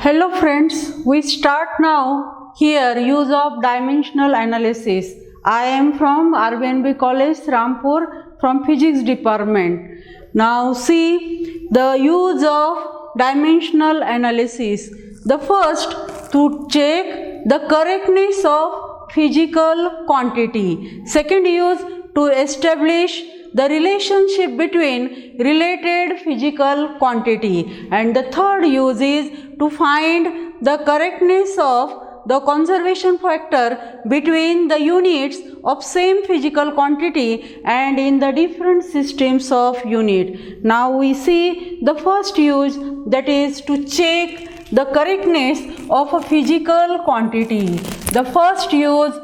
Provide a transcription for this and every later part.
Hello friends, we start now here use of dimensional analysis. I am from RBNB College, Rampur from Physics Department. Now see the use of dimensional analysis. The first, to check the correctness of physical quantity. Second use, to establish the relationship between related physical quantity, and the third use is to find the correctness of the conservation factor between the units of same physical quantity and in the different systems of unit. Now we see the first use, that is to check the correctness of a physical quantity. The first use,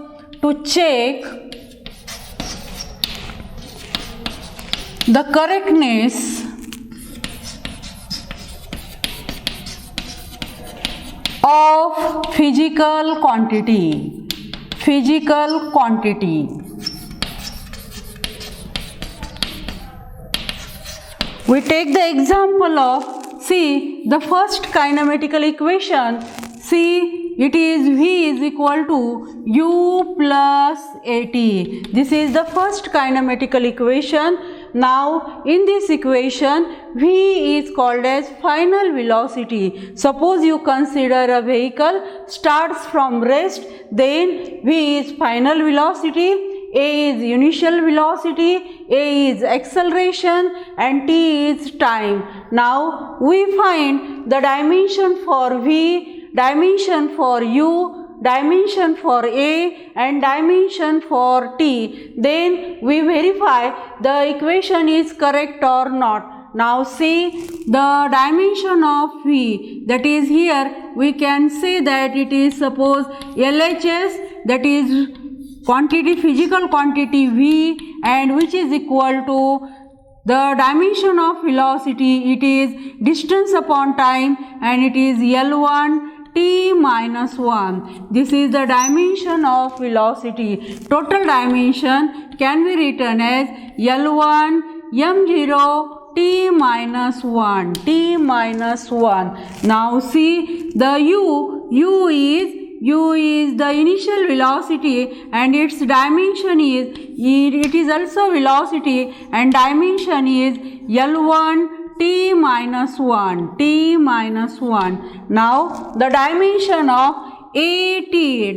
to check the correctness of physical quantity. Physical quantity. We take the example of, see, the first kinematical equation. See, it is V is equal to U plus AT. This is the first kinematical equation. Now, in this equation, V is called as final velocity. Suppose you consider a vehicle starts from rest, then V is final velocity, A is initial velocity, A is acceleration, and T is time. Now, we find the dimension for V, dimension for U, dimension for A and dimension for T. Then we verify the equation is correct or not. Now see the dimension of V, that is here we can say that it is suppose LHS, that is quantity, physical quantity V, and which is equal to the dimension of velocity, it is distance upon time, and it is L1 T minus 1. This is the dimension of velocity. Total dimension can be written as L1 M0 T minus 1. T minus 1. Now see the U is the initial velocity and its dimension is, it is also velocity and dimension is L1 T minus 1. T minus 1. Now the dimension of AT, A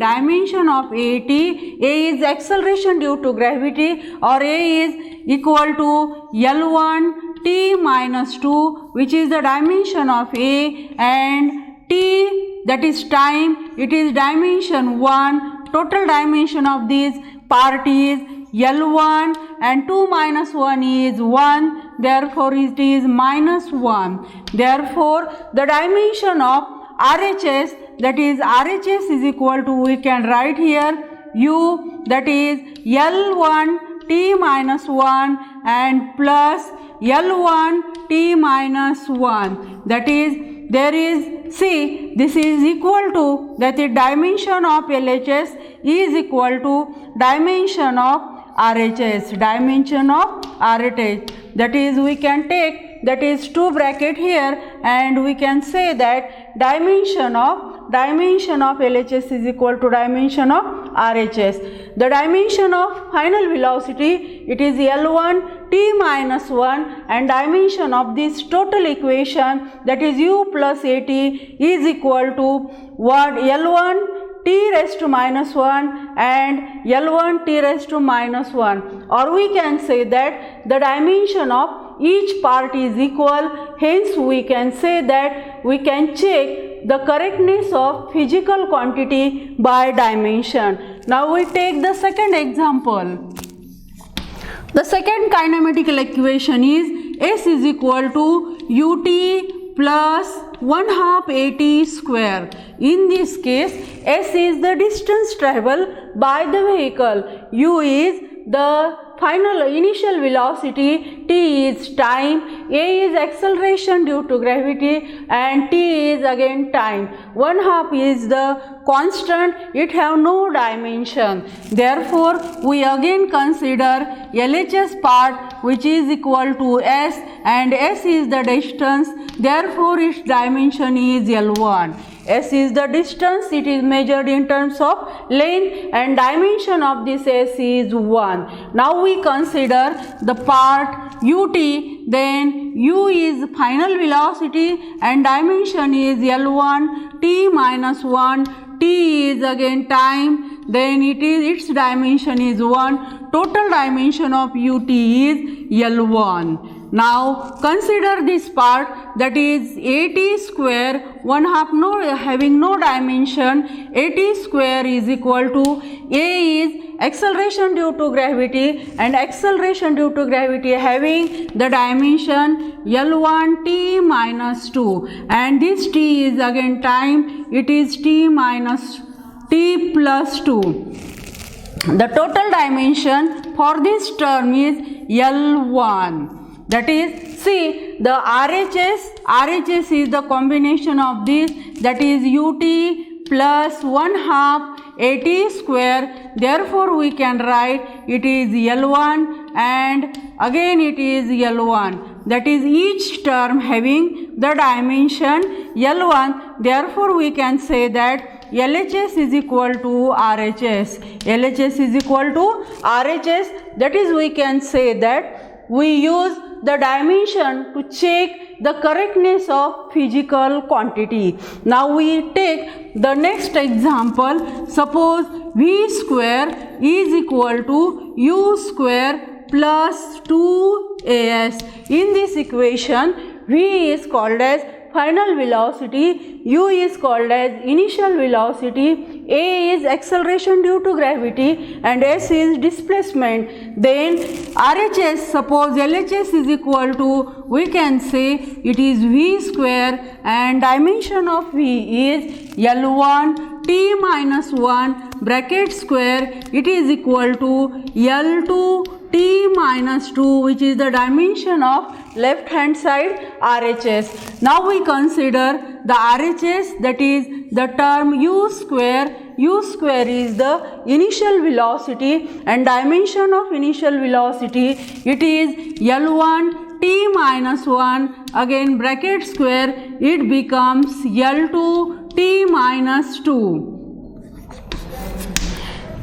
is acceleration due to gravity, or A is equal to L1 T minus 2, which is the dimension of A, and T, that is time, it is dimension 1. Total dimension of this part is L1 and 2 minus 1 is 1, therefore it is minus 1. Therefore the dimension of RHS, that is RHS is equal to, we can write here U, that is L1 T minus 1 and plus L1 T minus 1, that is there is, see, this is equal to, that the dimension of LHS is equal to dimension of RHS, dimension of RHS, that is we can take, that is 2 bracket here, and we can say that dimension of LHS is equal to dimension of RHS. The dimension of final velocity, it is L1 T minus 1, and dimension of this total equation, that is U plus AT, is equal to what, L1 T raised to minus 1 and L1 T raised to minus 1, or we can say that the dimension of each part is equal. Hence we can say that we can check the correctness of physical quantity by dimension. Now we take the second example. The second kinematical equation is S is equal to UT plus 1/2 AT square. In this case, S is the distance traveled by the vehicle, U is the final initial velocity, T is time, A is acceleration due to gravity, and T is again time. 1/2 is the constant, it have no dimension. Therefore, we again consider LHS part, which is equal to S, and S is the distance, therefore its dimension is L1. S is the distance, it is measured in terms of length, and dimension of this S is 1. Now we consider the part ut, then u is final velocity and dimension is L1 t minus 1, t is again time, then its dimension is 1, total dimension of ut is L1. Now consider this part, that is at square 1/2 having no dimension. At square is equal to a is acceleration due to gravity, and acceleration due to gravity having the dimension L1 t minus 2, and this t is again time, it is t minus t plus 2. The total dimension for this term is L1. That is, see, the RHS is the combination of this, that is ut plus 1/2 at square. Therefore we can write it is L1 and again it is L1. That is each term having the dimension L1. Therefore we can say that LHS is equal to RHS. LHS is equal to RHS. That is, we can say that we use the dimension to check the correctness of physical quantity. Now we take the next example. Suppose V square is equal to U square plus 2AS. In this equation, V is called as final velocity, U is called as initial velocity, A is acceleration due to gravity, and S is displacement. Then RHS, suppose LHS is equal to, we can say it is V square and dimension of V is L1 t minus 1 bracket square, it is equal to L2 t minus 2, which is the dimension of left hand side RHS. Now we consider the RHS, that is the term U square. U square is the initial velocity and dimension of initial velocity, it is L1 t minus 1, again bracket square, it becomes L2 t minus 2.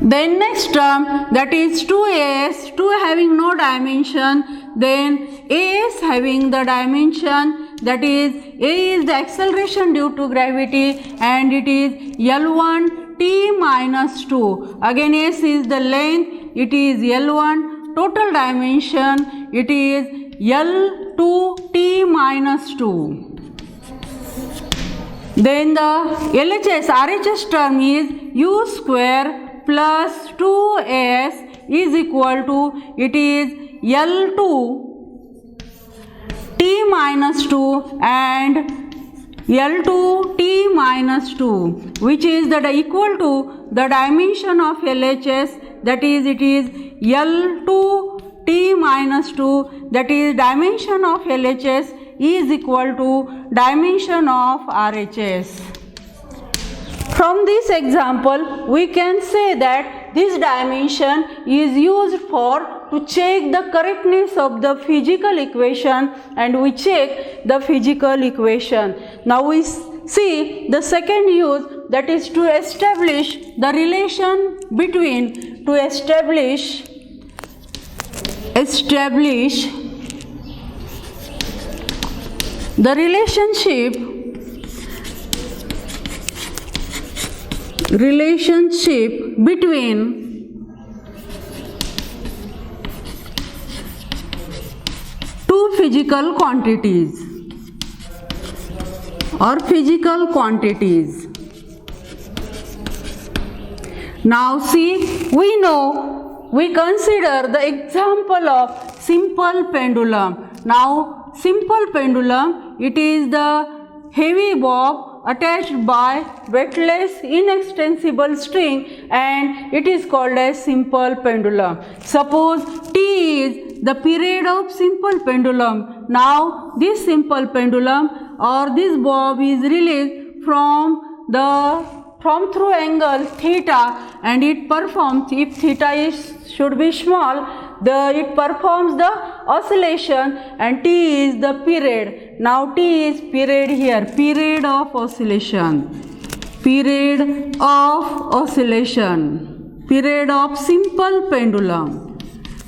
Then next term, that is 2AS, 2 having no dimension, then AS having the dimension, that is A is the acceleration due to gravity and it is L1 t minus 2. Again S is the length, it is L1, total dimension, it is L2 t minus 2. Then the RHS term is U square plus 2AS is equal to, it is L2 t minus 2 and L2 t minus 2, which is that equal to the dimension of LHS, that is it is L2 t minus 2, that is dimension of LHS is equal to dimension of RHS. From this example, we can say that this dimension is used to check the correctness of the physical equation, and we check the physical equation. Now we see the second use, that is to establish the relation between, to establish the relationship between two physical quantities or physical quantities. Now see, we consider the example of simple pendulum. Now simple pendulum, it is the heavy bob attached by weightless inextensible string and it is called as simple pendulum. Suppose T is the period of simple pendulum. Now this simple pendulum or this bob is released from through angle theta, and it performs, if theta should be small, it performs the oscillation, and T is the period. Now T is period here, period of oscillation. period of oscillation, period of simple pendulum,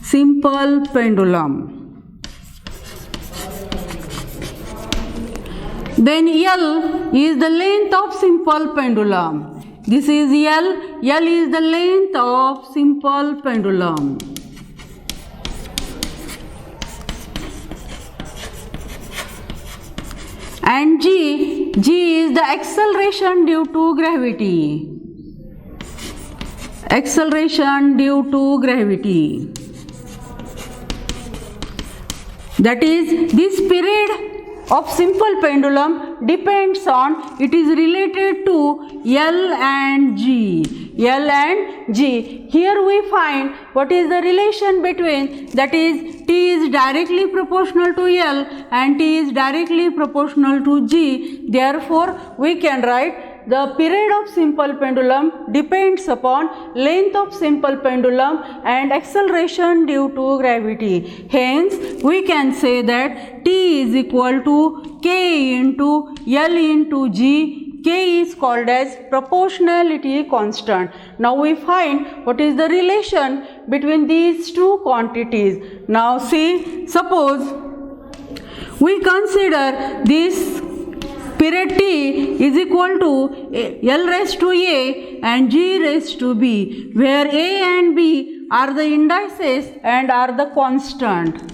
simple pendulum. Then L is the length of simple pendulum. This is L. L is the length of simple pendulum. And G is the acceleration due to gravity. Acceleration due to gravity. That is, this period of simple pendulum depends on, it is related to L and G. L and G. Here we find what is the relation between, that is, T is directly proportional to L and T is directly proportional to G. Therefore, we can write the period of simple pendulum depends upon length of simple pendulum and acceleration due to gravity. Hence, we can say that T is equal to K into L into G. K is called as proportionality constant. Now we find what is the relation between these two quantities. Now see, suppose we consider this period T is equal to L raised to A and G raised to B, where A and B are the indices and are the constant.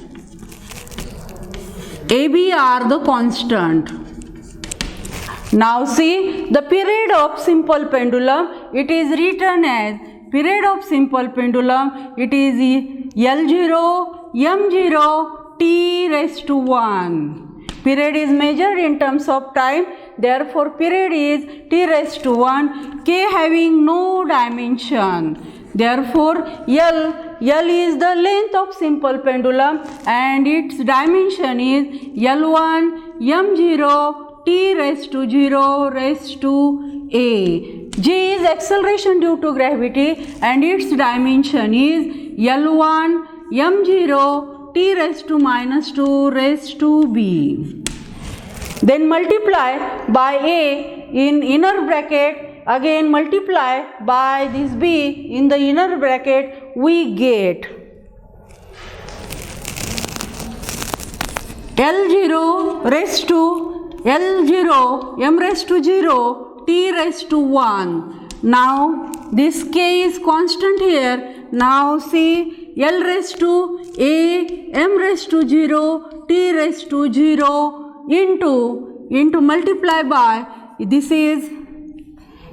AB are the constant. Now see, the period of simple pendulum, it is written as period of simple pendulum, it is L0, M0, T raised to 1. Period is measured in terms of time, therefore period is T raised to 1, K having no dimension. Therefore, L is the length of simple pendulum and its dimension is L1, M0, T raised to 0 raised to A. G is acceleration due to gravity and its dimension is L1, M0, T raised to minus 2 raised to B. Then multiply by A in inner bracket, again multiply by this B in the inner bracket, we get L0 raised to L0, M raised to 0, T raised to 1. Now this K is constant here. Now see, L raised to A, M raised to 0, T raised to 0 into multiply by, this is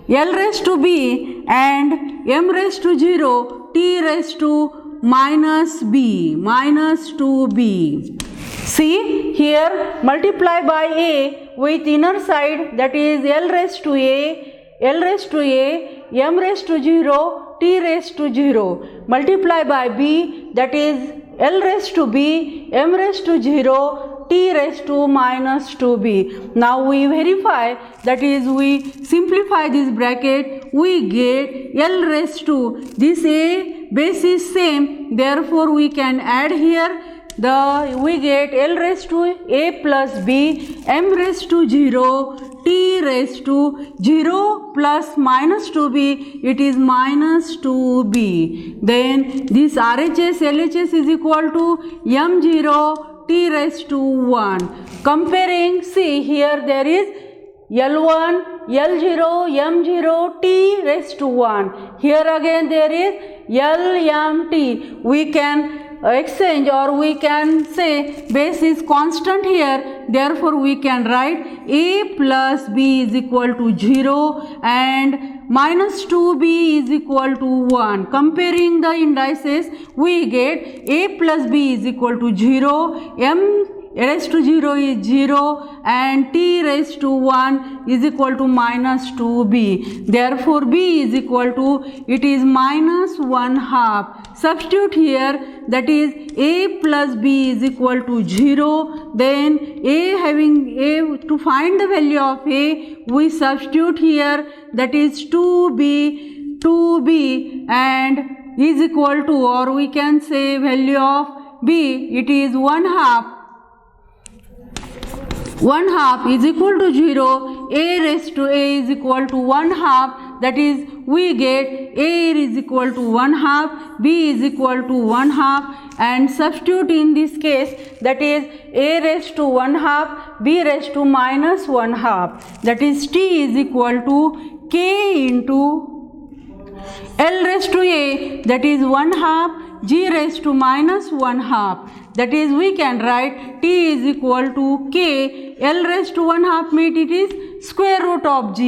L raised to B and M raised to 0, T raised to minus B, minus 2B. See, here multiply by A with inner side, that is L raised to A, L raised to A, M raised to 0, T raised to 0. Multiply by B, that is L raised to B, M raised to 0, T raised to minus 2B. Now we verify, that is we simplify this bracket, we get L raised to, this A base is same, therefore we can add here, we get L raised to A plus B, M raised to 0, T raised to 0 plus minus 2B, it is minus 2B. Then this RHS, LHS is equal to M0, T raised to 1. Comparing, see here there is L1, L0, M0, T raised to 1. Here again there is LMT. We can exchange, or we can say base is constant here, therefore we can write A plus B is equal to 0 and minus 2B is equal to 1. Comparing the indices, we get A plus B is equal to 0, M raised to 0 is 0 and T raised to 1 is equal to minus 2B. Therefore, B is equal to, it is minus 1/2. Substitute here, that is A plus B is equal to 0. Then A having A, to find the value of A, we substitute here, that is 2B and is equal to, or we can say value of B, it is 1/2. 1/2 is equal to 0, a raised to a is equal to 1/2, that is we get a is equal to 1/2, b is equal to 1/2, and substitute in this case, that is a raised to 1/2, b raised to minus 1/2, that is t is equal to k into L raised to a, that is 1/2, g raised to minus 1/2, that is we can write t is equal to k, L raised to 1/2 means it is square root of g,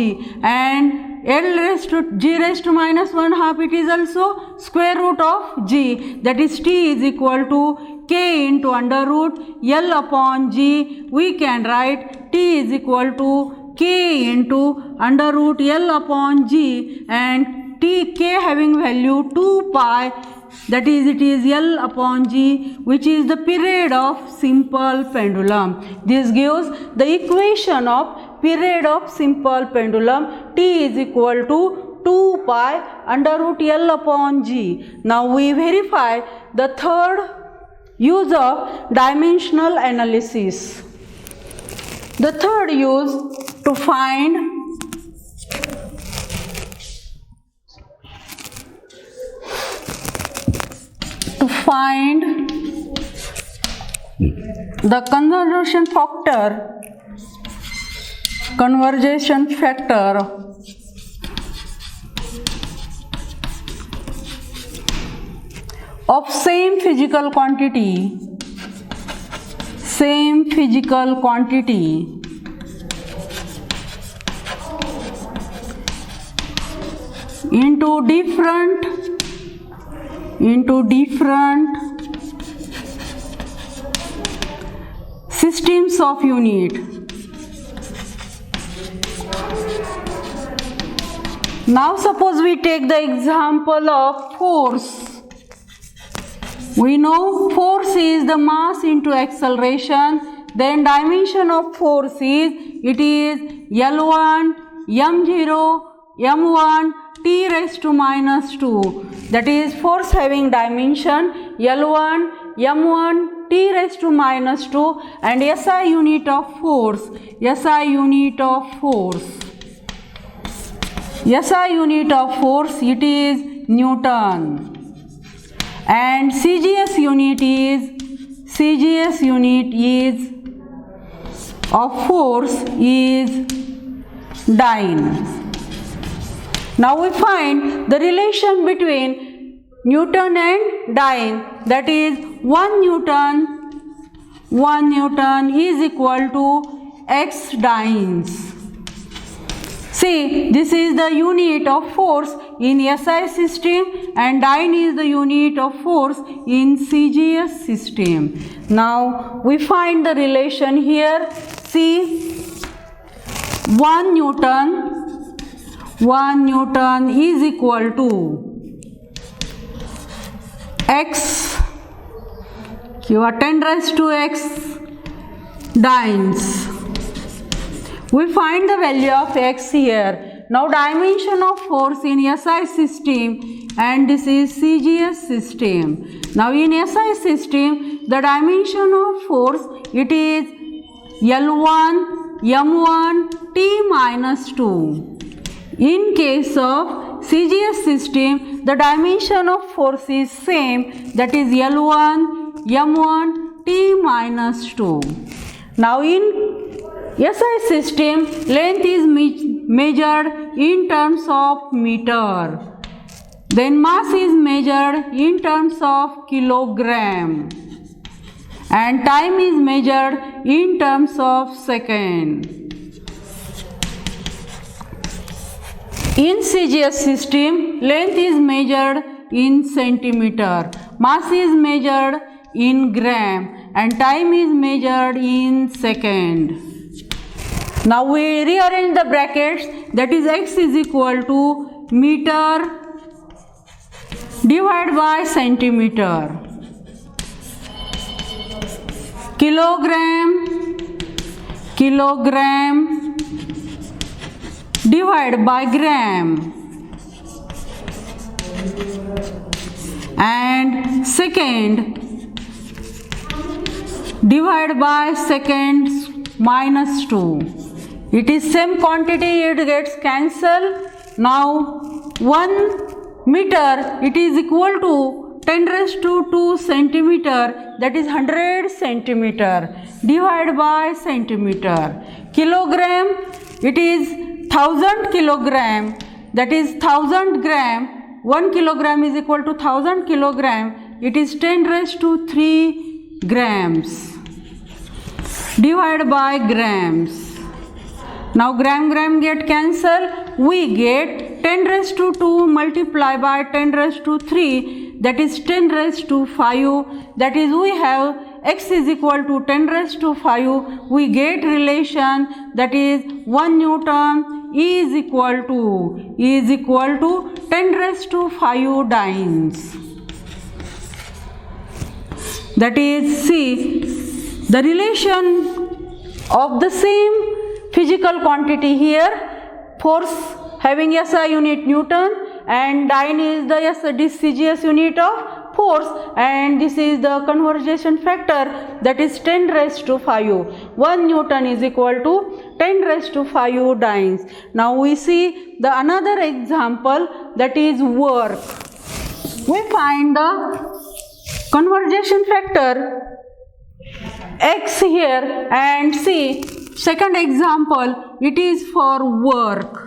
and L raised to g raised to minus 1/2 it is also square root of g, that is t is equal to k into under root L upon g. We can write t is equal to k into under root L upon g, and k having value 2 pi, that is it is L upon g, which is the period of simple pendulum. This gives the equation of period of simple pendulum. T is equal to 2 pi under root L upon g. Now we verify the third use of dimensional analysis. The third use to find the conversion factor of same physical quantity into different systems of unit. Now suppose we take the example of force. We know force is the mass into acceleration, then dimension of force is L1, m0, m1, t raised to minus 2, that is force having dimension L1, m1, t raised to minus 2, and SI unit of force it is Newton, and CGS unit is of force is dyne. Now we find the relation between Newton and dyne, that is 1 Newton is equal to x dynes. See, this is the unit of force in SI system, and dyne is the unit of force in CGS system. Now we find the relation here. See, 1 Newton is equal to x, you are 10 raised to x dynes. We find the value of x here. Now dimension of force in SI system, and this is CGS system. Now in SI system, the dimension of force it is L1, m1, t minus 2. In case of CGS system, the dimension of force is same, that is L1, m1, t minus 2. Now in SI system, length is measured in terms of meter. Then mass is measured in terms of kilogram. And time is measured in terms of second. In CGS system, length is measured in centimeter. Mass is measured in gram. And time is measured in second. Now we rearrange the brackets, that is x is equal to meter divided by centimeter, kilogram divided by gram, and second divided by seconds minus 2. It is same quantity, it gets cancelled. Now 1 meter, it is equal to 10 raised to 2 centimeter, that is 100 centimeter, divided by centimeter. Kilogram, it is 1000 kilogram, that is 1000 gram. 1 kilogram is equal to 1000 kilogram, it is 10 raised to 3 grams, divided by grams. Now gram get cancelled, we get 10 raised to 2 multiplied by 10 raised to 3, that is 10 raised to 5, that is we have x is equal to 10 raised to 5, we get relation, that is 1 Newton is equal to 10 raised to 5 dynes. That is, see, the relation of the same physical quantity here, force having SI unit Newton and dyne is the this CGS unit of force, and this is the conversion factor, that is 10 raised to 5. 1 Newton is equal to 10 raised to 5 dynes. Now we see the another example, that is work. We find the conversion factor x here and see second example, it is for work.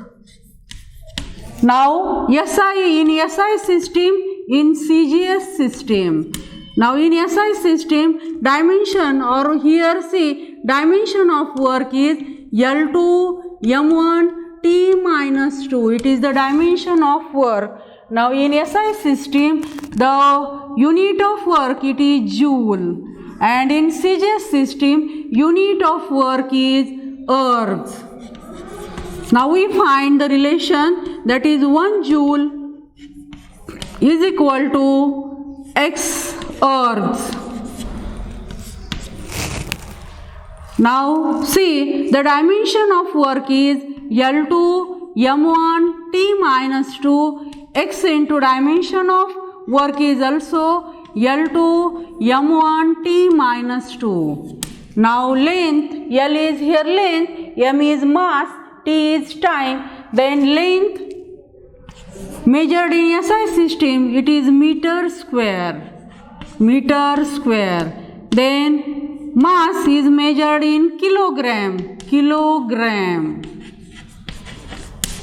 Now SI in SI system, in CGS system. Now in SI system, dimension or here see dimension of work is L2 M1 T minus 2. It is the dimension of work. Now in SI system, the unit of work it is joule, and in CGS system unit of work is ergs. Now we find the relation, that is 1 joule is equal to x ergs. Now see, the dimension of work is L2 M1 T minus 2, x into dimension of work is also L2 M1 T minus 2. Now length, L is here length, M is mass, T is time, then length measured in SI system, it is meter square, then mass is measured in kilogram,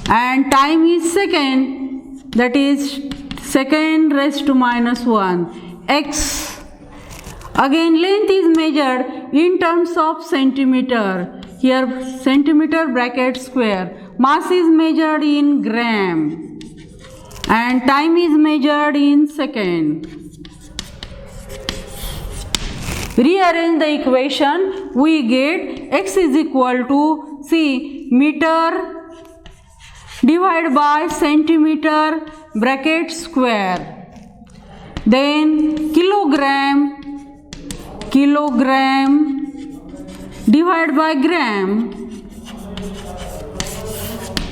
and time is second, that is second raised to minus 1, x. Again length is measured in terms of centimeter, here centimeter bracket square, mass is measured in gram, and time is measured in second. Rearrange the equation, we get x is equal to, see, meter divided by centimeter bracket square, then kilogram divided by gram,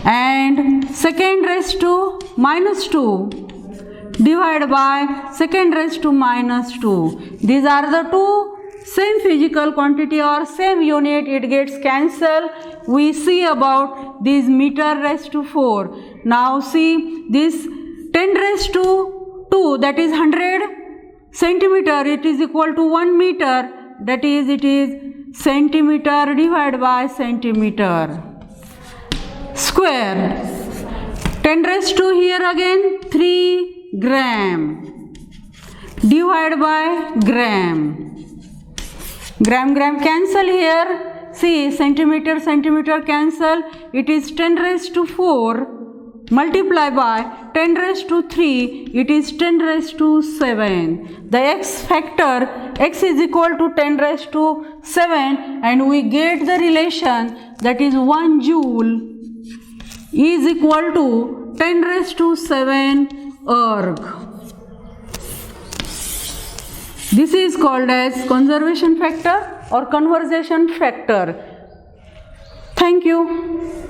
and second raised to minus 2 divided by second raised to minus 2. These are the two same physical quantity or same unit, it gets cancelled. We see about this meter raised to 4. Now see this 10 raised to 2, that is 100 centimeter, it is equal to 1 meter, that is it is centimeter divided by centimeter square. 10 raised to here again 3 gram divided by gram cancel here, see centimeter cancel, it is 10 raised to 4 multiply by 10 raised to 3, it is 10 raised to 7. The x factor, x is equal to 10 raised to 7, and we get the relation, that is 1 joule is equal to 10 raised to 7 erg. This is called as conservation factor or conversation factor. Thank you.